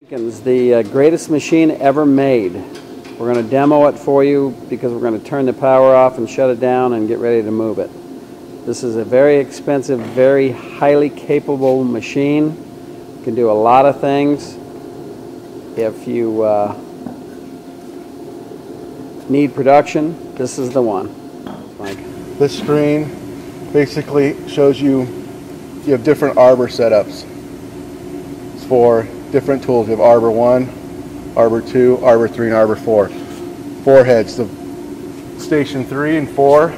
Jenkins, the greatest machine ever made. We're going to demo it for you because we're going to turn the power off and shut it down and get ready to move it. This is a very expensive, very highly capable machine. It can do a lot of things. If you need production, this is the one. Mike. This screen basically shows you have different arbor setups. It's for different tools. You have arbor 1, arbor 2, arbor 3, and arbor 4. 4 heads. The station 3 and 4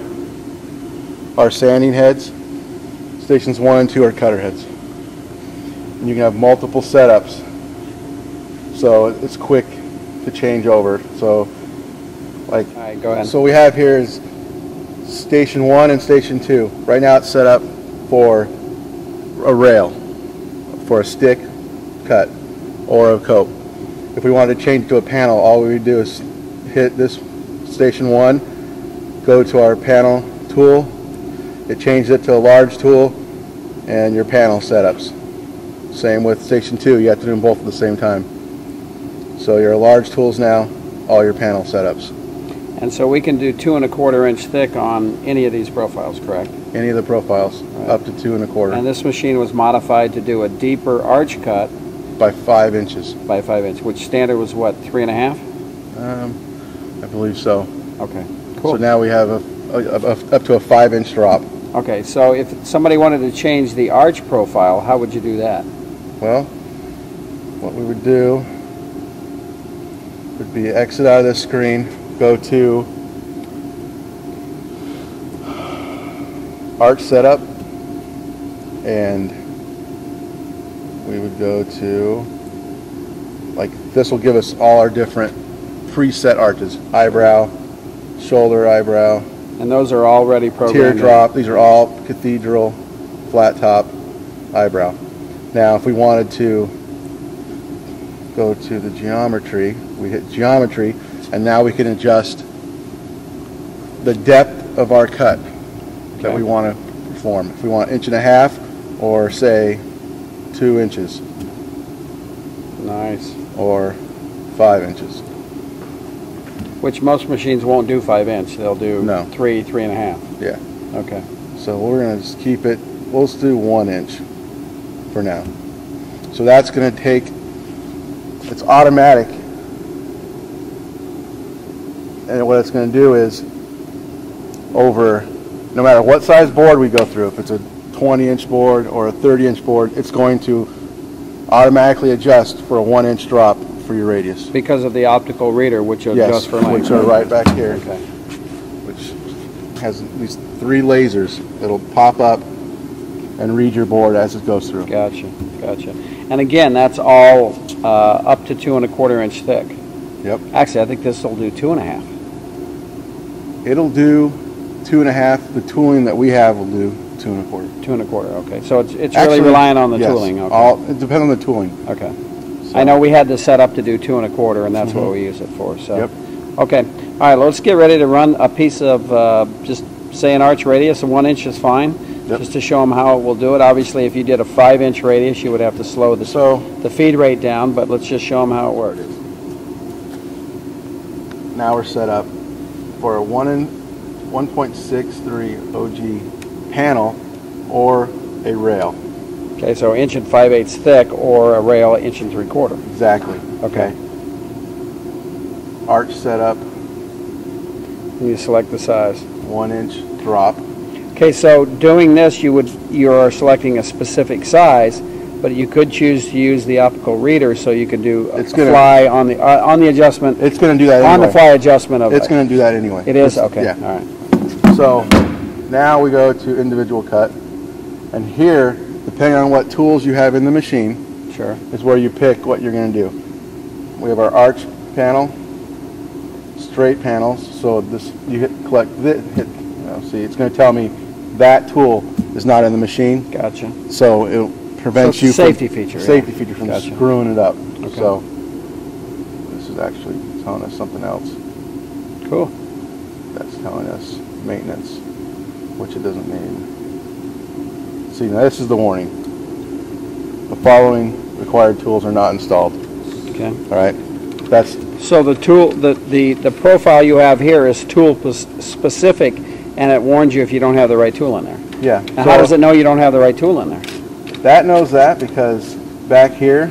are sanding heads. Stations 1 and 2 are cutter heads. And you can have multiple setups, so it's quick to change over. So, like, all right, go ahead. So we have here is station 1 and station 2. Right now it's set up for a rail, for a stick cut or a cope. If we wanted to change to a panel, all we would do is hit this station 1, go to our panel tool, it changes it to a large tool, and your panel setups. Same with station 2, you have to do them both at the same time. So your large tools now, all your panel setups. And so we can do 2 1/4 inch thick on any of these profiles, correct? Any of the profiles, right, up to 2 1/4. And this machine was modified to do a deeper arch cut by 5 inches. By 5 inches, which standard was what, 3 1/2? I believe so. Okay, cool. So now we have up to a 5-inch drop. Okay, so if somebody wanted to change the arch profile, how would you do that? Well, what we would do would be exit out of this screen, go to arch setup, and we would go to, like, this will give us all our different preset arches: eyebrow, shoulder, eyebrow, and those are already programmed. Teardrop. These are all cathedral, flat top, eyebrow. Now if we wanted to go to the geometry, we hit geometry, and now we can adjust the depth of our cut that we want to perform. If we want 1.5 inches or say 2 inches. Nice. Or 5 inches. Which most machines won't do 5 inch. They'll do 3, 3 1/2. Yeah. Okay. So we're going to just keep it, we'll just do 1 inch for now. So that's going to take, it's automatic. And what it's going to do is, over, no matter what size board we go through, if it's a 20-inch board or a 30-inch board, it's going to automatically adjust for a 1-inch drop for your radius. Because of the optical reader, which will adjust for length. Which are right back here. Okay. Which has these 3 lasers that'll pop up and read your board as it goes through. Gotcha, gotcha. And again, that's all up to 2 1/4 inch thick. Yep. Actually, I think this will do 2 1/2. It'll do 2 1/2. The tooling that we have will do 2 1/4. 2 1/4. Okay. So it's actually really relying on the tooling. Okay. It depends on the tooling. Okay. So I know we had this set up to do 2 1/4, and that's what we use it for. So. Yep. Okay. All right. Let's get ready to run a piece of just say an arch radius, and 1 inch is fine. Yep. Just to show them how it will do it. Obviously, if you did a 5-inch radius, you would have to slow the feed rate down. But let's just show them how it works. Now we're set up for a 1.63 OG panel or a rail. Okay, so 1 5/8 thick, or a rail 1 3/4. Exactly. Okay. Arch setup. You select the size. 1-inch drop. Okay, so doing this, you are selecting a specific size, but you could choose to use the optical reader, so you could do fly on the adjustment. It's going to do that anyway. On the fly adjustment of it. It's going to do that anyway. It is? Okay. Yeah. All right. So now we go to individual cut, and here, depending on what tools you have in the machine, sure, is where you pick what you're going to do. We have our arch panel, straight panels. So this, you hit see, it's going to tell me that tool is not in the machine. Gotcha. So it prevents you from safety feature from screwing it up. Okay. So this is actually telling us something else. Cool. That's telling us maintenance, which it doesn't mean. See, now this is the warning. The following required tools are not installed. Okay. All right. That's So the tool, the profile you have here is tool specific, and it warns you if you don't have the right tool in there. yeah. Now, how does it know you don't have the right tool in there? That knows that because back here,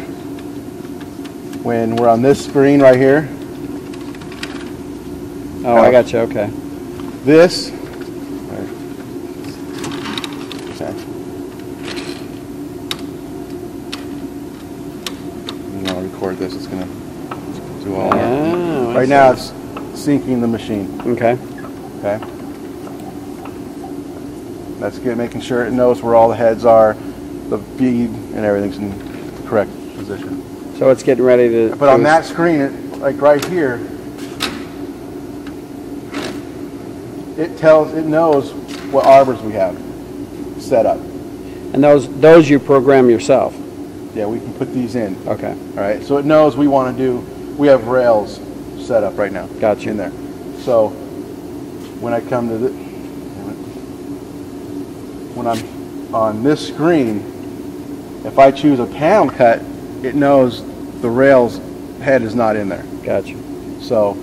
when we're on this screen right here, Oh, I got you. Okay. this. Okay. I'm gonna record this. It's gonna do all that. Oh, Right now, it's syncing the machine. Okay. Okay. That's good, making sure it knows where all the heads are, the bead, and everything's in the correct position. So it's getting ready to. But on that screen, like right here, it knows what arbors we have set up. And those you program yourself. Yeah, we can put these in. Okay. All right, so it knows we have rails set up right now. Gotcha. In there. So when I come to when I'm on this screen, if I choose a panel cut, it knows the rails head is not in there. Gotcha. So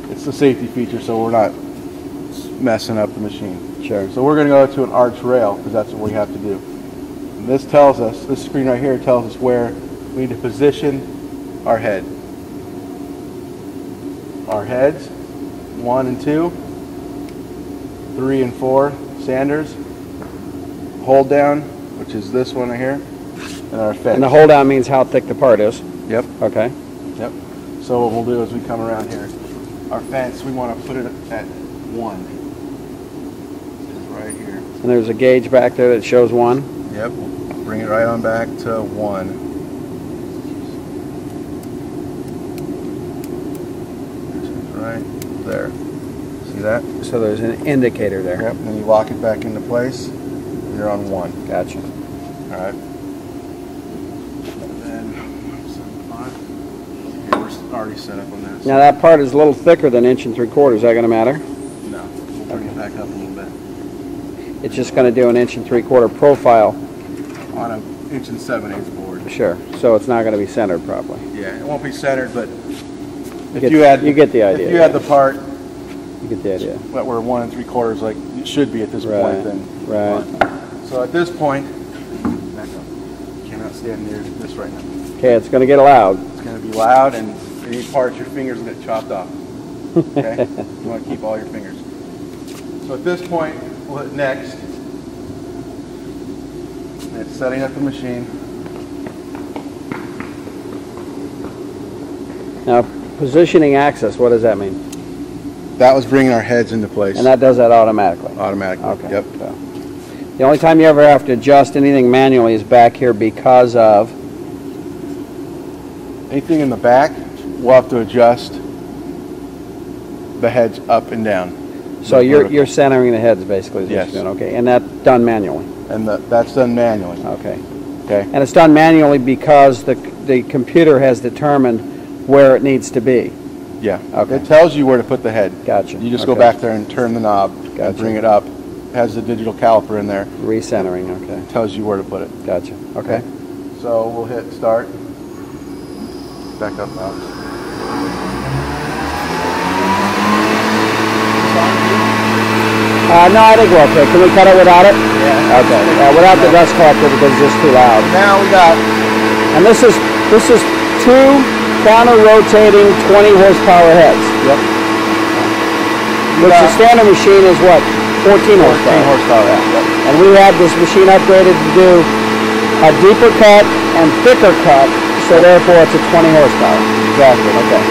it's a safety feature, so we're not messing up the machine. Sure. So we're going to go to an arch rail because that's what we have to do. And this tells us, this screen right here tells us where we need to position our head. Our heads, 1 and 2, 3 and 4, Sanders, hold down, which is this one right here, and our fence. And the hold down means how thick the part is. Yep. Okay. Yep. So what we'll do is we come around here. Our fence, we want to put it at 1. It's right here. And there's a gauge back there that shows 1. Yep. We'll bring it right on back to 1. Right there. See that? So there's an indicator there. Yep. And then you lock it back into place. And you're on 1. Gotcha. All right. And then 7.5. Okay, we're already set up on that. Now that part is a little thicker than 1 3/4. Is that going to matter? No. We'll bring it back up a little bit. It's just going to do an 1 3/4 profile. On a 1 7/8 board. Sure. So it's not going to be centered properly. Yeah, it won't be centered, but if get- you had you get the idea, If you had yeah. the part You get the idea. that were 1 3/4 like it should be at this Right, point, then right. fine. So at this point, back up. Cannot stand near this right now. Okay, it's going to get loud. It's going to be loud, and any parts your fingers will get chopped off. Okay, you want to keep all your fingers. So at this point, we'll hit next. And it's setting up the machine. Now, positioning axis, what does that mean? That was bringing our heads into place. And that does that automatically? Automatically. Okay. Yep. So, the only time you ever have to adjust anything manually is back here because of? Anything in the back, we'll have to adjust the heads up and down. So you're centering the heads basically is what Yes. you're doing, okay. And that's done manually? And that's done manually. Okay. Okay. And it's done manually because the computer has determined where it needs to be? Yeah. Okay. It tells you where to put the head. Gotcha. You just go Okay. back there and turn the knob Gotcha. and bring it up. It has the digital caliper in there. Recentering, okay. It tells you where to put it. Gotcha. Okay. So we'll hit start. Back up now. No, I think we're okay. Can we cut it without it? Yeah. Okay. Without the dust collector because it's just too loud. Now we got And this is 2 counter-rotating 20 horsepower heads. Yep. Which the standard machine is what? 14 horsepower. 14 horsepower. Yep. And we had this machine upgraded to do a deeper cut and thicker cut, so therefore it's a 20 horsepower. Exactly. Okay.